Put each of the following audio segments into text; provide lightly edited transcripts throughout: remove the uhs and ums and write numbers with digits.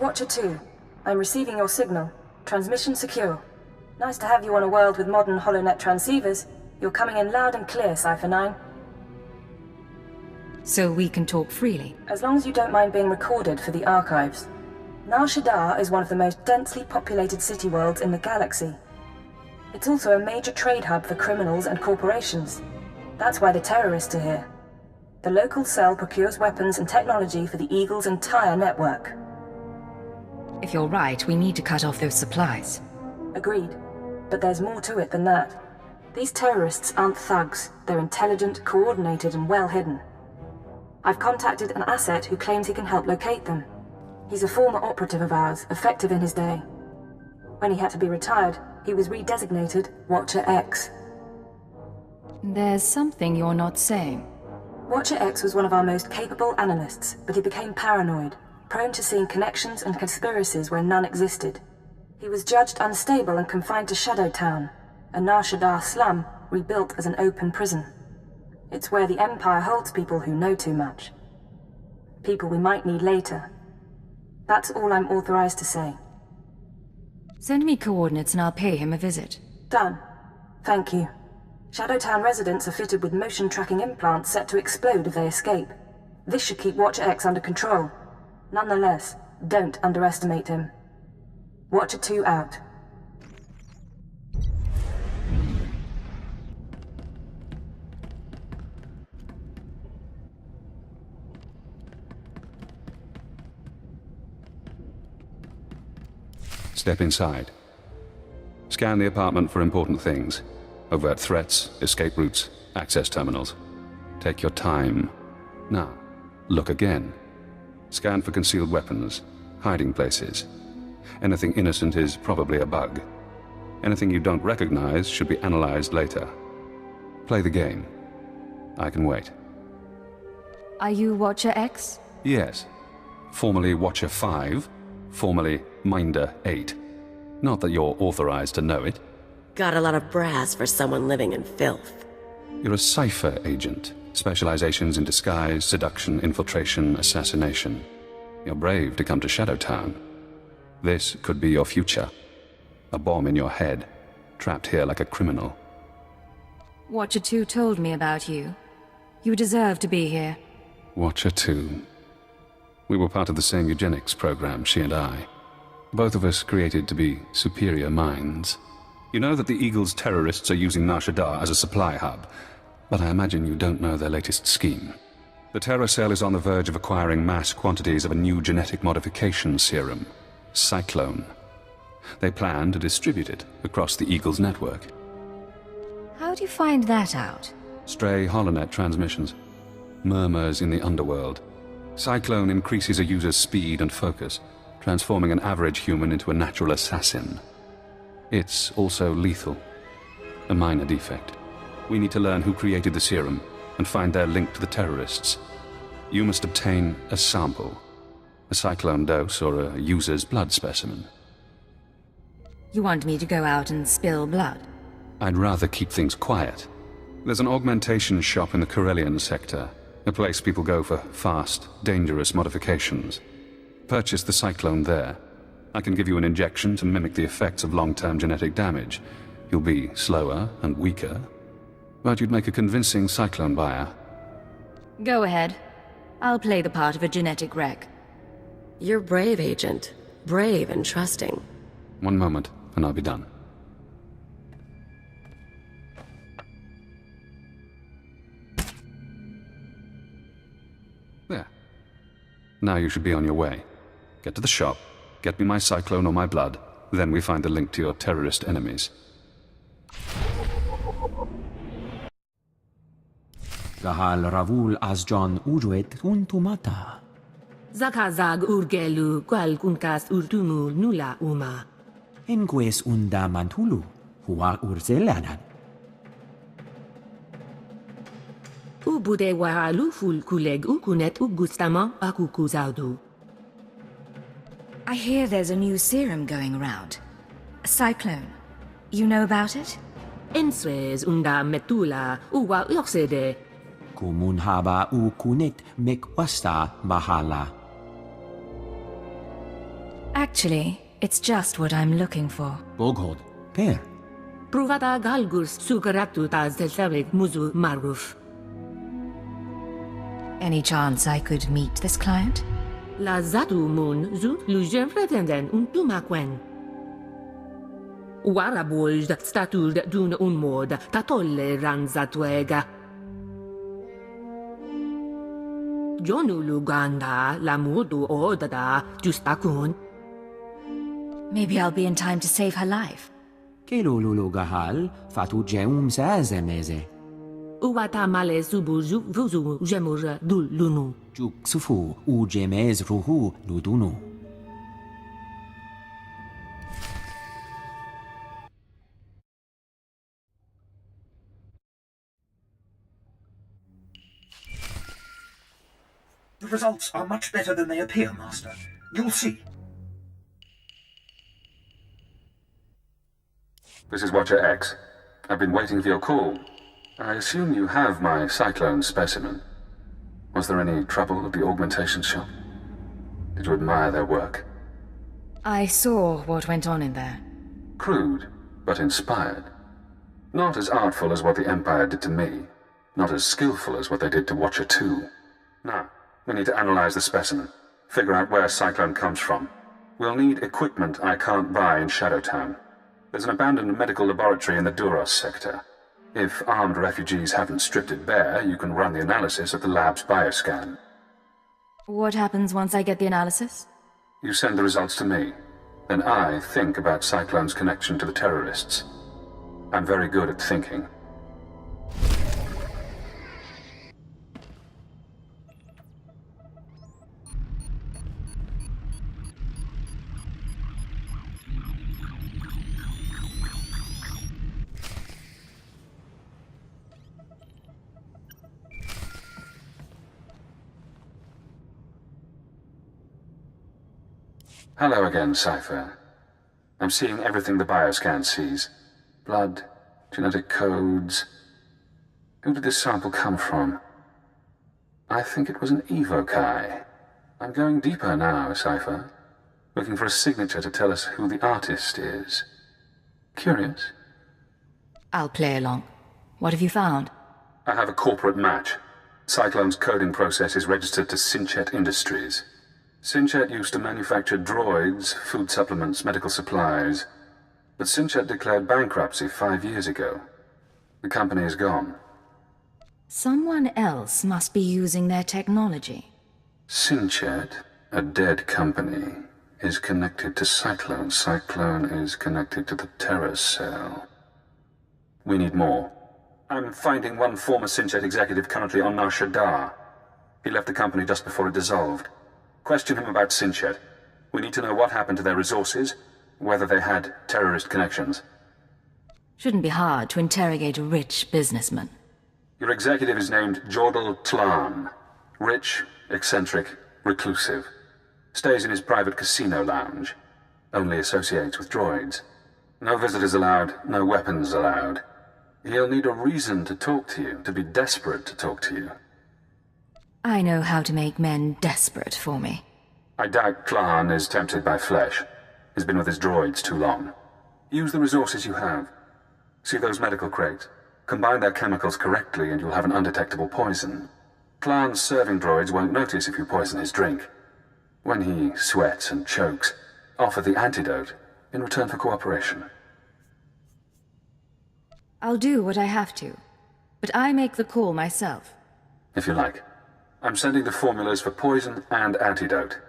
Watcher 2, I'm receiving your signal. Transmission secure. Nice to have you on a world with modern HoloNet transceivers. You're coming in loud and clear, Cypher 9. So we can talk freely? As long as you don't mind being recorded for the archives. Shadaa is one of the most densely populated city worlds in the galaxy. It's also a major trade hub for criminals and corporations. That's why the terrorists are here. The local cell procures weapons and technology for the Eagle's entire network. If you're right, we need to cut off those supplies. Agreed. But there's more to it than that. These terrorists aren't thugs. They're intelligent, coordinated, and well hidden. I've contacted an asset who claims he can help locate them. He's a former operative of ours, effective in his day. When he had to be retired, he was redesignated Watcher X. There's something you're not saying. Watcher X was one of our most capable analysts, but he became paranoid, prone to seeing connections and conspiracies where none existed. He was judged unstable and confined to Shadow Town, a Shadaa slum rebuilt as an open prison. It's where the Empire holds people who know too much. People we might need later. That's all I'm authorized to say. Send me coordinates and I'll pay him a visit. Done. Thank you. Shadowtown residents are fitted with motion tracking implants set to explode if they escape. This should keep Watcher X under control. Nonetheless, don't underestimate him. Watcher 2 out. Step inside. Scan the apartment for important things. Overt threats, escape routes, access terminals. Take your time. Now, look again. Scan for concealed weapons, hiding places. Anything innocent is probably a bug. Anything you don't recognize should be analyzed later. Play the game. I can wait. Are you Watcher X? Yes. Formerly Watcher 5, formerly Minder 8. Not that you're authorized to know it. Got a lot of brass for someone living in filth. You're a cipher agent. Specializations in disguise, seduction, infiltration, assassination. You're brave to come to Shadowtown. This could be your future. A bomb in your head, trapped here like a criminal. Watcher 2 told me about you. You deserve to be here. Watcher 2. We were part of the same eugenics program, she and I. Both of us created to be superior minds. You know that the Eagle's terrorists are using Shadaa as a supply hub, but I imagine you don't know their latest scheme. The Terror Cell is on the verge of acquiring mass quantities of a new genetic modification serum, Cyclone. They plan to distribute it across the Eagle's network. How do you find that out? Stray HoloNet transmissions. Murmurs in the underworld. Cyclone increases a user's speed and focus, transforming an average human into a natural assassin. It's also lethal. A minor defect. We need to learn who created the serum and find their link to the terrorists. You must obtain a sample. A cyclone dose or a user's blood specimen. You want me to go out and spill blood? I'd rather keep things quiet. There's an augmentation shop in the Corellian sector. A place people go for fast, dangerous modifications. Purchase the cyclone there. I can give you an injection to mimic the effects of long-term genetic damage. You'll be slower and weaker, but you'd make a convincing cyclone buyer. Go ahead. I'll play the part of a genetic wreck. You're brave, Agent. Brave and trusting. One moment, and I'll be done. There. Now you should be on your way. Get to the shop, get me my cyclone or my blood, then we find the link to your terrorist enemies. Gahal Ravul Azjan Uruet Untumata. Zakazag urgelu qual kunkas urtumul nula uma. Engues unda mantulu, hua urzelanan. Ubude wahalu ful kuleg ukunet ugustama akukuzaudu. I hear there's a new serum going around. A cyclone. You know about it? Enswes unda metula uwa yoxede. Kumun haba ukunet mekwasta bahala. Actually, it's just what I'm looking for. Boghod. Per. Pruvata galgus sugaratuta zelsarik muzu maruf. Any chance I could meet this client? La zatu mun zu lujem pretenden untumakwen. Warabulj statud dun unmod tatolle ranzatuega. Jonu luganda la mudu odada justakun. Maybe I'll be in time to save her life. Kelo lulu gahal, fatu jeum saze meze. Uwata male subuzu vuzu jemur dul lunu. Juk sufu u jemez ruhu ludunu. The results are much better than they appear, Master. You'll see. This is Watcher X. I've been waiting for your call. I assume you have my cyclone specimen. Was there any trouble at the augmentation shop? Did you admire their work? I saw what went on in there. Crude, but inspired. Not as artful as what the Empire did to me. Not as skillful as what they did to Watcher 2. Now, we need to analyze the specimen. Figure out where Cyclone comes from. We'll need equipment I can't buy in Shadowtown. There's an abandoned medical laboratory in the Duros sector. If armed refugees haven't stripped it bare, you can run the analysis of the lab's bioscan. What happens once I get the analysis? You send the results to me. Then I think about Cyclone's connection to the terrorists. I'm very good at thinking. Hello again, Cypher. I'm seeing everything the bioscan sees. Blood, genetic codes. Who did this sample come from? I think it was an evokai. I'm going deeper now, Cypher. Looking for a signature to tell us who the artist is. Curious? I'll play along. What have you found? I have a corporate match. Cyclone's coding process is registered to Sinchet Industries. Sinchet used to manufacture droids, food supplements, medical supplies. But Sinchet declared bankruptcy 5 years ago. The company is gone. Someone else must be using their technology. Sinchet, a dead company, is connected to Cyclone. Cyclone is connected to the Terror Cell. We need more. I'm finding one former Sinchet executive currently on Shadaa. He left the company just before it dissolved. Question him about Sinchet. We need to know what happened to their resources, whether they had terrorist connections. Shouldn't be hard to interrogate a rich businessman. Your executive is named Jordal Tlan. Rich, eccentric, reclusive. Stays in his private casino lounge. Only associates with droids. No visitors allowed, no weapons allowed. He'll need a reason to talk to you, to be desperate to talk to you. I know how to make men desperate for me. I doubt Tlan is tempted by flesh. He's been with his droids too long. Use the resources you have. See those medical crates? Combine their chemicals correctly and you'll have an undetectable poison. Tlan's serving droids won't notice if you poison his drink. When he sweats and chokes, offer the antidote in return for cooperation. I'll do what I have to, but I make the call myself. If you like. I'm sending the formulas for poison and antidote.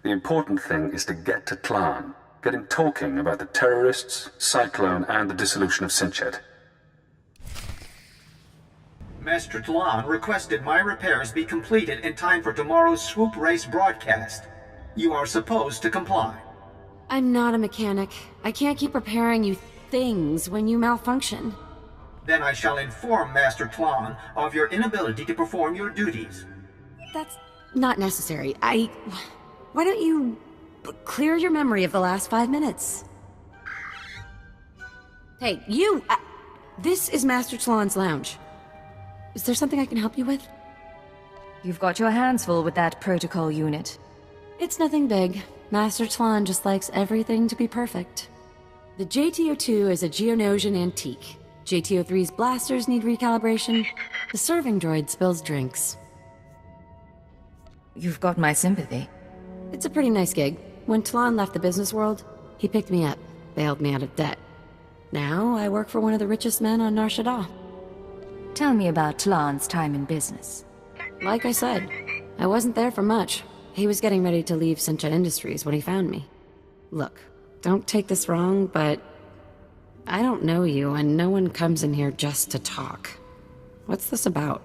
The important thing is to get to Tlan. Get him talking about the terrorists, Cyclone, and the dissolution of Sinchet. Master Tlan requested my repairs be completed in time for tomorrow's swoop race broadcast. You are supposed to comply. I'm not a mechanic. I can't keep repairing you things when you malfunction. Then I shall inform Master Tlan of your inability to perform your duties. That's not necessary. Why don't you clear your memory of the last 5 minutes? Hey, you! This is Master Tlan's lounge. Is there something I can help you with? You've got your hands full with that protocol unit. It's nothing big. Master Tlon just likes everything to be perfect. The JTO-2 is a Geonosian antique. JTO-3's blasters need recalibration. The serving droid spills drinks. You've got my sympathy. It's a pretty nice gig. When Tlon left the business world, he picked me up, bailed me out of debt. Now I work for one of the richest men on Nar Shaddaa. Tell me about Tlon's time in business. Like I said, I wasn't there for much. He was getting ready to leave Sincha Industries when he found me. Look, don't take this wrong, but I don't know you, and no one comes in here just to talk. What's this about?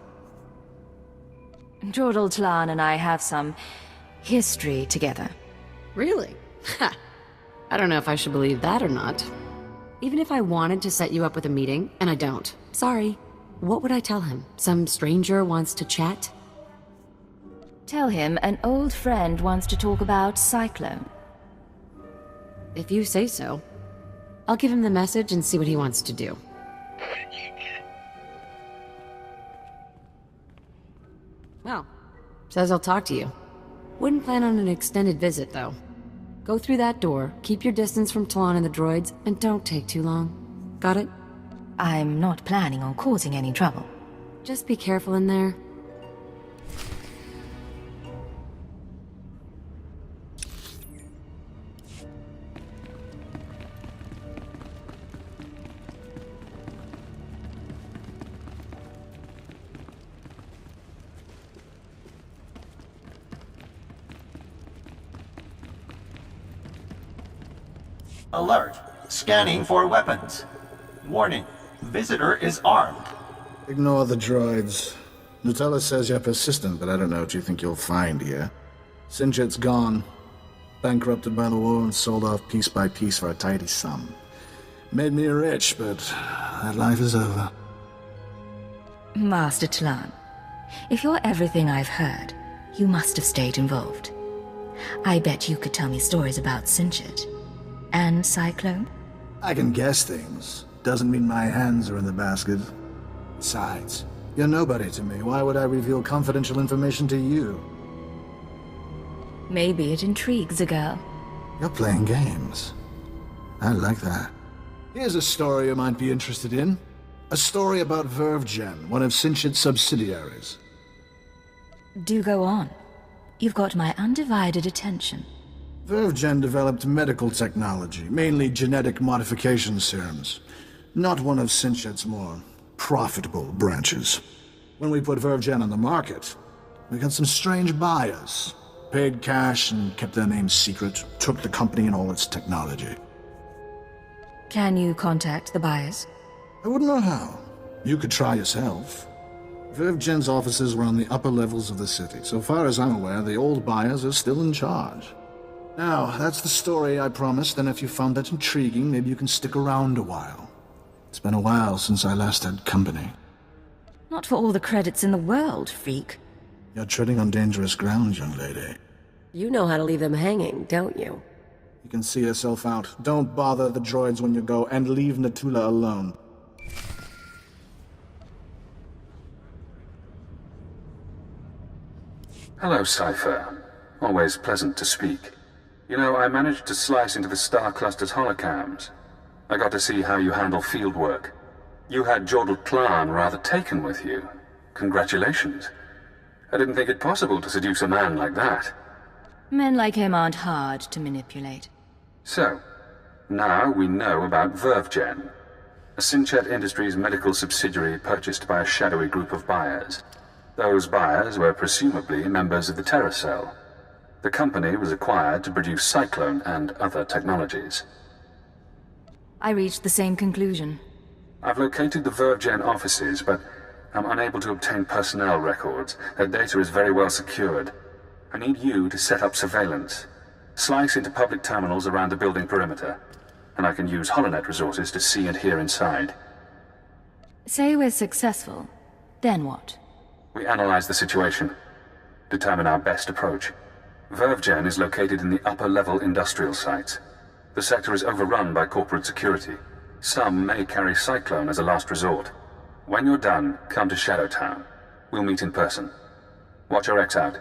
Jordal Tlon and I have some history together. Really? Ha! I don't know if I should believe that or not. Even if I wanted to set you up with a meeting, and I don't. Sorry. What would I tell him? Some stranger wants to chat? Tell him an old friend wants to talk about Cyclone. If you say so. I'll give him the message and see what he wants to do. Well, says I'll talk to you. Wouldn't plan on an extended visit, though. Go through that door, keep your distance from Tlon and the droids, and don't take too long. Got it? I'm not planning on causing any trouble. Just be careful in there. Alert! Scanning for weapons. Warning, visitor is armed. Ignore the droids. Nutella says you're persistent, but I don't know what you think you'll find here. Sinjit's gone. Bankrupted by the war and sold off piece by piece for a tidy sum. Made me rich, but that life is over. Master Tlon, if you're everything I've heard, you must have stayed involved. I bet you could tell me stories about Sinjit. And Cyclone? I can guess things. Doesn't mean my hands are in the basket. Besides, you're nobody to me. Why would I reveal confidential information to you? Maybe it intrigues a girl. You're playing games. I like that. Here's a story you might be interested in. A story about Vervgen, one of Sinchit's subsidiaries. Do go on. You've got my undivided attention. Vervgen developed medical technology, mainly genetic modification serums. Not one of Sinchit's more profitable branches. When we put Vervgen on the market, we got some strange buyers. Paid cash and kept their names secret, took the company and all its technology. Can you contact the buyers? I wouldn't know how. You could try yourself. Vervgen's offices were on the upper levels of the city. So far as I'm aware, the old buyers are still in charge. Now, that's the story I promised, and if you found that intriguing, maybe you can stick around a while. It's been a while since I last had company. Not for all the credits in the world, freak. You're treading on dangerous ground, young lady. You know how to leave them hanging, don't you? You can see yourself out. Don't bother the droids when you go, and leave Natula alone. Hello, Cypher. Always pleasant to speak. You know, I managed to slice into the Star Cluster's holocams. I got to see how you handle field work. You had Jordal Tlon rather taken with you. Congratulations. I didn't think it possible to seduce a man like that. Men like him aren't hard to manipulate. So, now we know about Vervgen, a Sinchet Industries medical subsidiary purchased by a shadowy group of buyers. Those buyers were presumably members of the Terror Cell. The company was acquired to produce Cyclone and other technologies. I reached the same conclusion. I've located the Vervgen offices, but I'm unable to obtain personnel records. Their data is very well secured. I need you to set up surveillance. Slice into public terminals around the building perimeter, and I can use HoloNet resources to see and hear inside. Say we're successful. Then what? We analyze the situation, determine our best approach. Vervgen is located in the upper-level industrial sites. The sector is overrun by corporate security. Some may carry Cyclone as a last resort. When you're done, come to Shadow Town. We'll meet in person. Watch your X out.